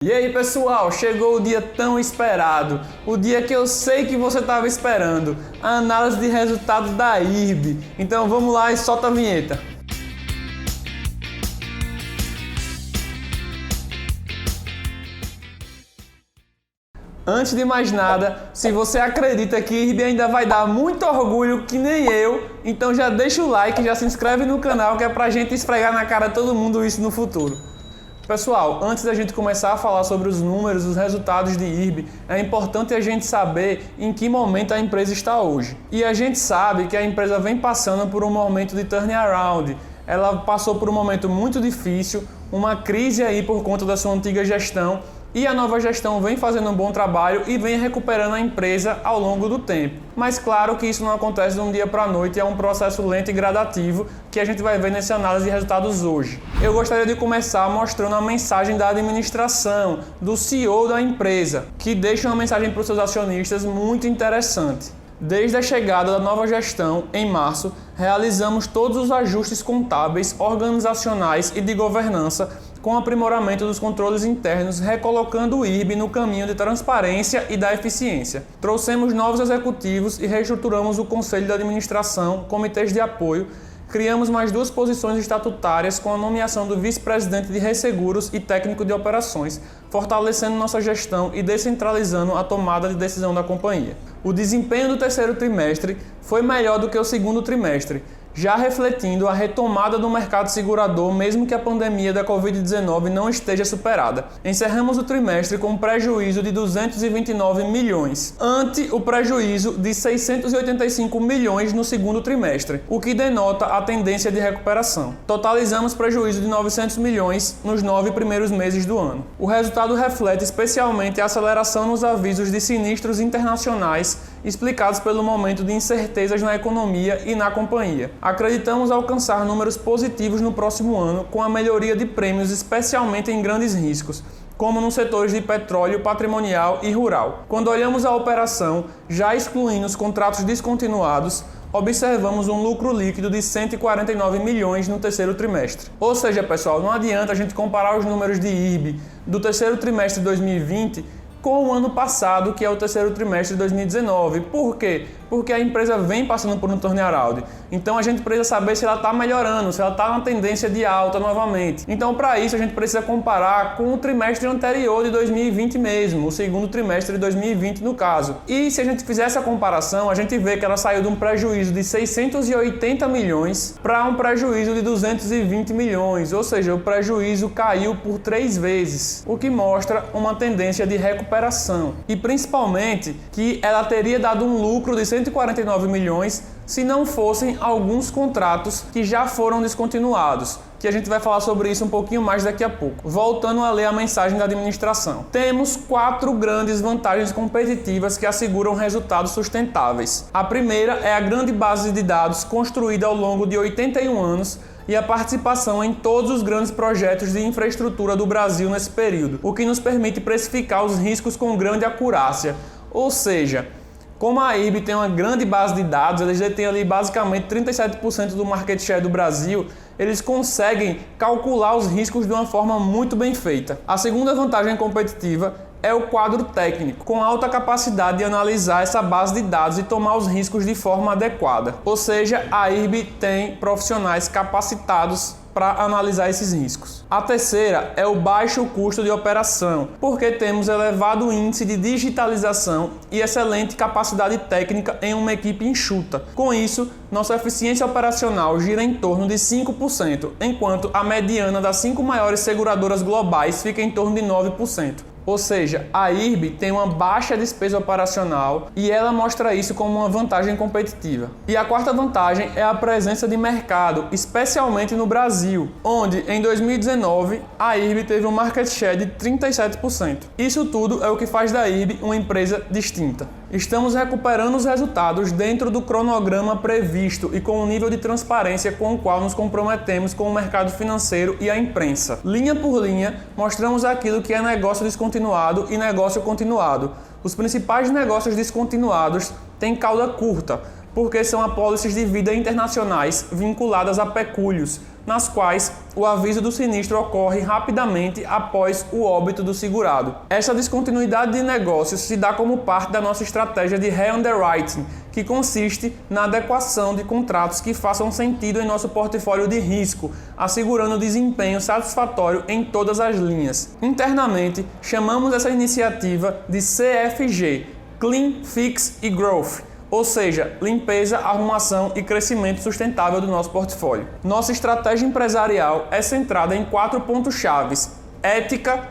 E aí pessoal, chegou o dia tão esperado, o dia que eu sei que você estava esperando, a análise de resultados da IRB. Então vamos lá e solta a vinheta. Antes de mais nada, se você acredita que IRB ainda vai dar muito orgulho que nem eu, então já deixa o like e já se inscreve no canal que é pra gente esfregar na cara de todo mundo isso no futuro. Pessoal, antes da gente começar a falar sobre os números, os resultados de IRB, é importante a gente saber em que momento a empresa está hoje. E a gente sabe que a empresa vem passando por um momento de turnaround. Ela passou por um momento muito difícil, uma crise aí por conta da sua antiga gestão, e a nova gestão vem fazendo um bom trabalho e vem recuperando a empresa ao longo do tempo. Mas claro que isso não acontece de um dia para a noite, é um processo lento e gradativo que a gente vai ver nessa análise de resultados hoje. Eu gostaria de começar mostrando a mensagem da administração, do CEO da empresa, que deixa uma mensagem para os seus acionistas muito interessante. Desde a chegada da nova gestão, em março, realizamos todos os ajustes contábeis, organizacionais e de governança com aprimoramento dos controles internos, recolocando o IRB no caminho de transparência e da eficiência. Trouxemos novos executivos e reestruturamos o Conselho de Administração, comitês de apoio. Criamos mais 2 posições estatutárias com a nomeação do vice-presidente de resseguros e técnico de operações, fortalecendo nossa gestão e descentralizando a tomada de decisão da companhia. O desempenho do terceiro trimestre foi melhor do que o segundo trimestre, já refletindo a retomada do mercado segurador, mesmo que a pandemia da Covid-19 não esteja superada. Encerramos o trimestre com um prejuízo de 229 milhões, ante o prejuízo de 685 milhões no segundo trimestre, o que denota a tendência de recuperação. Totalizamos prejuízo de 900 milhões nos 9 primeiros meses do ano. O resultado reflete especialmente a aceleração nos avisos de sinistros internacionais explicados pelo momento de incertezas na economia e na companhia. Acreditamos alcançar números positivos no próximo ano com a melhoria de prêmios, especialmente em grandes riscos, como nos setores de petróleo, patrimonial e rural. Quando olhamos a operação, já excluindo os contratos descontinuados, observamos um lucro líquido de 149 milhões no terceiro trimestre. Ou seja, pessoal, não adianta a gente comparar os números de IRB do terceiro trimestre de 2020 com o ano passado, que é o terceiro trimestre de 2019. Por quê? Porque a empresa vem passando por um turnaround. Então a gente precisa saber se ela está melhorando, se ela está na tendência de alta novamente. Então para isso a gente precisa comparar com o trimestre anterior de 2020 mesmo, o segundo trimestre de 2020 no caso. E se a gente fizer essa comparação, a gente vê que ela saiu de um prejuízo de 680 milhões para um prejuízo de 220 milhões, ou seja, o prejuízo caiu por 3 vezes, o que mostra uma tendência de recuperação. E principalmente que ela teria dado um lucro de 149 milhões se não fossem alguns contratos que já foram descontinuados, que a gente vai falar sobre isso um pouquinho mais daqui a pouco. Voltando a ler a mensagem da administração. Temos 4 grandes vantagens competitivas que asseguram resultados sustentáveis. A primeira é a grande base de dados construída ao longo de 81 anos e a participação em todos os grandes projetos de infraestrutura do Brasil nesse período, o que nos permite precificar os riscos com grande acurácia. Ou seja, como a IRB tem uma grande base de dados, eles detêm ali basicamente 37% do market share do Brasil, eles conseguem calcular os riscos de uma forma muito bem feita. A segunda vantagem competitiva é o quadro técnico, com alta capacidade de analisar essa base de dados e tomar os riscos de forma adequada. Ou seja, a IRB tem profissionais capacitados para analisar esses riscos. A terceira é o baixo custo de operação, porque temos elevado índice de digitalização e excelente capacidade técnica em uma equipe enxuta. Com isso, nossa eficiência operacional gira em torno de 5%, enquanto a mediana das 5 maiores seguradoras globais fica em torno de 9%. Ou seja, a IRB tem uma baixa despesa operacional e ela mostra isso como uma vantagem competitiva. E a quarta vantagem é a presença de mercado, especialmente no Brasil, onde em 2019 a IRB teve um market share de 37%. Isso tudo é o que faz da IRB uma empresa distinta. Estamos recuperando os resultados dentro do cronograma previsto e com o nível de transparência com o qual nos comprometemos com o mercado financeiro e a imprensa. Linha por linha, mostramos aquilo que é negócio descontinuado e negócio continuado. Os principais negócios descontinuados têm cauda curta, porque são apólices de vida internacionais vinculadas a pecúlios, nas quais o aviso do sinistro ocorre rapidamente após o óbito do segurado. Essa descontinuidade de negócios se dá como parte da nossa estratégia de re-underwriting, que consiste na adequação de contratos que façam sentido em nosso portfólio de risco, assegurando desempenho satisfatório em todas as linhas. Internamente, chamamos essa iniciativa de CFG, Clean, Fix e Growth, ou seja, limpeza, arrumação e crescimento sustentável do nosso portfólio. Nossa estratégia empresarial é centrada em 4 pontos-chave: ética,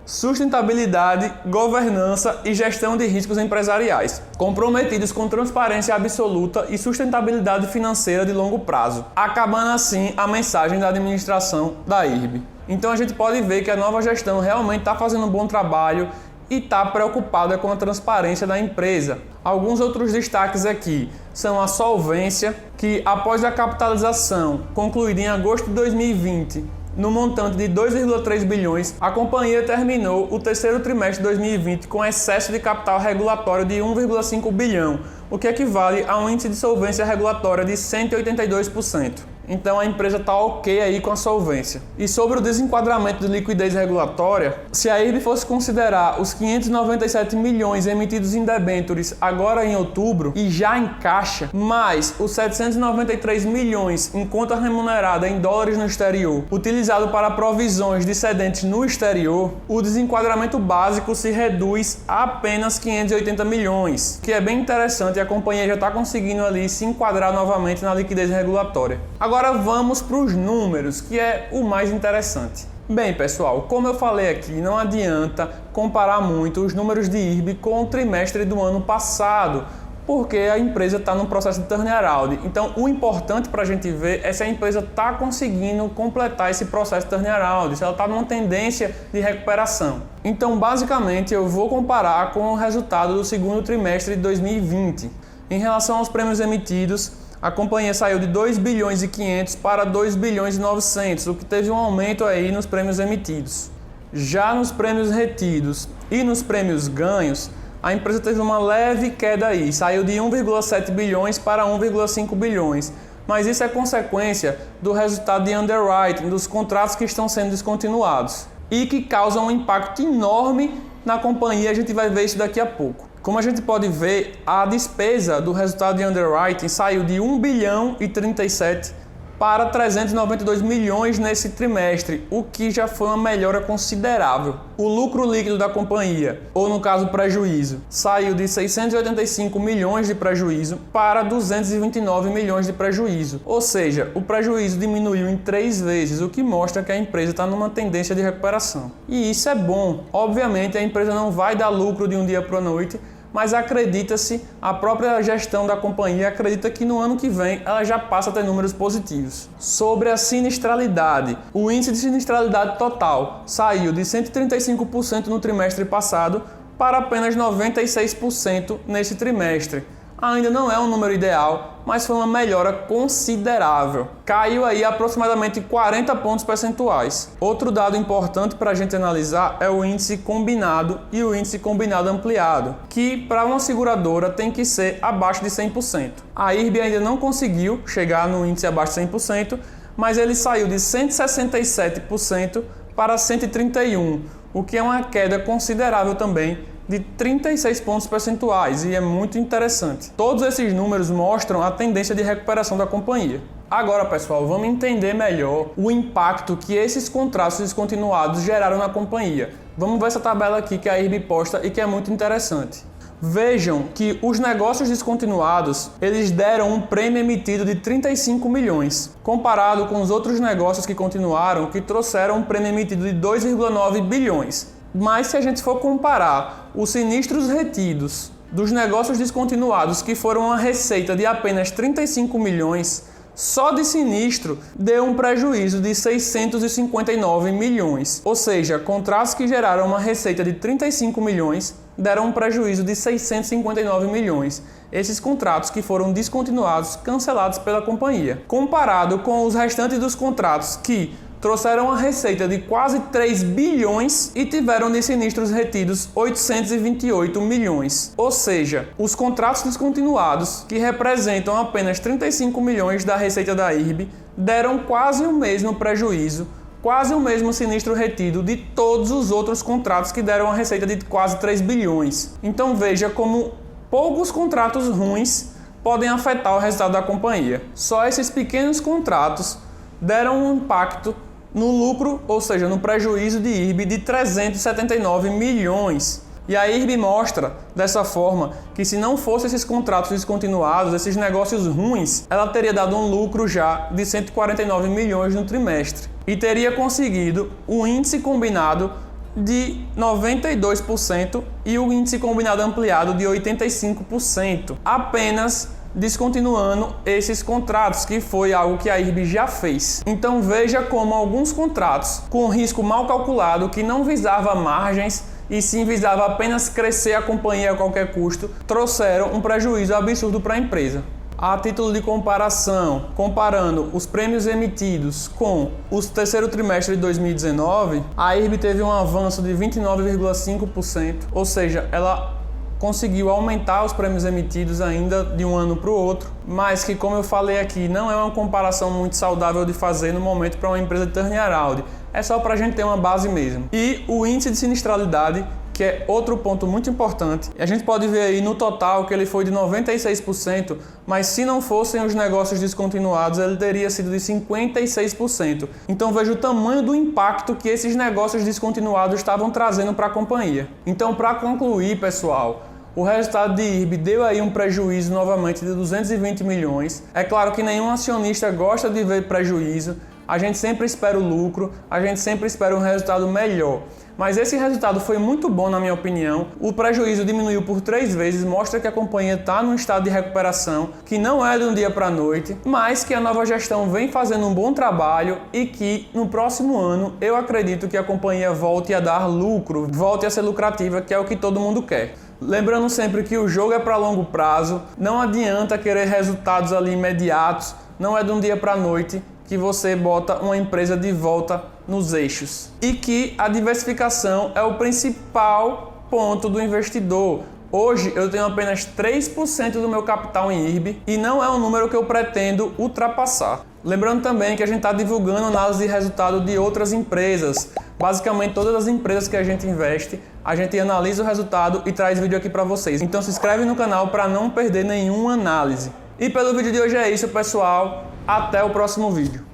sustentabilidade, governança e gestão de riscos empresariais, comprometidos com transparência absoluta e sustentabilidade financeira de longo prazo, acabando assim a mensagem da administração da IRB. Então a gente pode ver que a nova gestão realmente está fazendo um bom trabalho e está preocupada com a transparência da empresa. Alguns outros destaques aqui são a solvência, que após a capitalização concluída em agosto de 2020, no montante de 2,3 bilhões, a companhia terminou o terceiro trimestre de 2020 com excesso de capital regulatório de 1,5 bilhão, o que equivale a um índice de solvência regulatória de 182%. Então a empresa está ok aí com a solvência. E sobre o desenquadramento de liquidez regulatória, se a IRB fosse considerar os 597 milhões emitidos em debêntures agora em outubro e já em caixa, mais os 793 milhões em conta remunerada em dólares no exterior, utilizado para provisões de cedentes no exterior, o desenquadramento básico se reduz a apenas 580 milhões, que é bem interessante e a companhia já está conseguindo ali se enquadrar novamente na liquidez regulatória. Agora vamos para os números, que é o mais interessante. Bem, pessoal, como eu falei aqui, não adianta comparar muito os números de IRB com o trimestre do ano passado, porque a empresa está num processo de turnaround. Então, o importante para a gente ver é se a empresa está conseguindo completar esse processo de turnaround, se ela está numa tendência de recuperação. Então, basicamente, eu vou comparar com o resultado do segundo trimestre de 2020. Em relação aos prêmios emitidos, a companhia saiu de 2 bilhões e 500 para 2 bilhões e 900, o que teve um aumento aí nos prêmios emitidos. Já nos prêmios retidos e nos prêmios ganhos, a empresa teve uma leve queda aí, saiu de 1,7 bilhões para 1,5 bilhões. Mas isso é consequência do resultado de underwriting, dos contratos que estão sendo descontinuados e que causam um impacto enorme na companhia, a gente vai ver isso daqui a pouco. Como a gente pode ver, a despesa do resultado de underwriting saiu de 1 bilhão e 37 para 392 milhões nesse trimestre, o que já foi uma melhora considerável. O lucro líquido da companhia, ou no caso prejuízo, saiu de 685 milhões de prejuízo para 229 milhões de prejuízo. Ou seja, o prejuízo diminuiu em 3 vezes, o que mostra que a empresa está numa tendência de recuperação. E isso é bom. Obviamente a empresa não vai dar lucro de um dia para a noite, mas acredita-se, a própria gestão da companhia acredita que no ano que vem ela já passa a ter números positivos. Sobre a sinistralidade, o índice de sinistralidade total saiu de 135% no trimestre passado para apenas 96% nesse trimestre. Ainda não é um número ideal, mas foi uma melhora considerável. Caiu aí aproximadamente 40 pontos percentuais. Outro dado importante para a gente analisar é o índice combinado e o índice combinado ampliado, que para uma seguradora tem que ser abaixo de 100%. A IRB ainda não conseguiu chegar no índice abaixo de 100%, mas ele saiu de 167% para 131%, o que é uma queda considerável também, de 36 pontos percentuais, e é muito interessante. Todos esses números mostram a tendência de recuperação da companhia. Agora, pessoal, vamos entender melhor o impacto que esses contratos descontinuados geraram na companhia. Vamos ver essa tabela aqui que a IRB posta e que é muito interessante. Vejam que os negócios descontinuados, eles deram um prêmio emitido de 35 milhões, comparado com os outros negócios que continuaram, que trouxeram um prêmio emitido de 2,9 bilhões. Mas se a gente for comparar os sinistros retidos dos negócios descontinuados, que foram uma receita de apenas 35 milhões, só de sinistro deu um prejuízo de 659 milhões. Ou seja, contratos que geraram uma receita de 35 milhões deram um prejuízo de 659 milhões. Esses contratos que foram descontinuados, cancelados pela companhia. Comparado com os restantes dos contratos que trouxeram uma receita de quase 3 bilhões e tiveram de sinistros retidos 828 milhões. Ou seja, os contratos descontinuados, que representam apenas 35 milhões da receita da IRB, deram quase o mesmo prejuízo, quase o mesmo sinistro retido de todos os outros contratos que deram a receita de quase 3 bilhões. Então veja como poucos contratos ruins podem afetar o resultado da companhia. Só esses pequenos contratos deram um impacto no lucro, ou seja, no prejuízo de IRB de 379 milhões. E a IRB mostra, dessa forma, que se não fossem esses contratos descontinuados, esses negócios ruins, ela teria dado um lucro já de 149 milhões no trimestre. E teria conseguido o índice combinado de 92% e o índice combinado ampliado de 85%, apenas descontinuando esses contratos, que foi algo que a IRB já fez. Então veja como alguns contratos com risco mal calculado, que não visava margens e sim visava apenas crescer a companhia a qualquer custo, trouxeram um prejuízo absurdo para a empresa. A título de comparação, comparando os prêmios emitidos com o terceiro trimestre de 2019, a IRB teve um avanço de 29,5%, ou seja, ela conseguiu aumentar os prêmios emitidos ainda de um ano para o outro, mas que, como eu falei aqui, não é uma comparação muito saudável de fazer no momento para uma empresa de turn around. É só para a gente ter uma base mesmo. E o índice de sinistralidade, que é outro ponto muito importante. A gente pode ver aí no total que ele foi de 96%, mas se não fossem os negócios descontinuados, ele teria sido de 56%. Então veja o tamanho do impacto que esses negócios descontinuados estavam trazendo para a companhia. Então, para concluir, pessoal, o resultado de IRB deu aí um prejuízo novamente de 220 milhões. É claro que nenhum acionista gosta de ver prejuízo. A gente sempre espera o lucro, a gente sempre espera um resultado melhor. Mas esse resultado foi muito bom, na minha opinião. O prejuízo diminuiu por 3 vezes, mostra que a companhia está num estado de recuperação, que não é de um dia para a noite, mas que a nova gestão vem fazendo um bom trabalho e que no próximo ano eu acredito que a companhia volte a dar lucro, volte a ser lucrativa, que é o que todo mundo quer. Lembrando sempre que o jogo é para longo prazo, não adianta querer resultados ali imediatos, não é de um dia para a noite que você bota uma empresa de volta nos eixos. E que a diversificação é o principal ponto do investidor. Hoje eu tenho apenas 3% do meu capital em IRB e não é um número que eu pretendo ultrapassar. Lembrando também que a gente está divulgando análise de resultado de outras empresas. Basicamente todas as empresas que a gente investe, a gente analisa o resultado e traz vídeo aqui para vocês. Então se inscreve no canal para não perder nenhuma análise. E pelo vídeo de hoje é isso, pessoal. Até o próximo vídeo.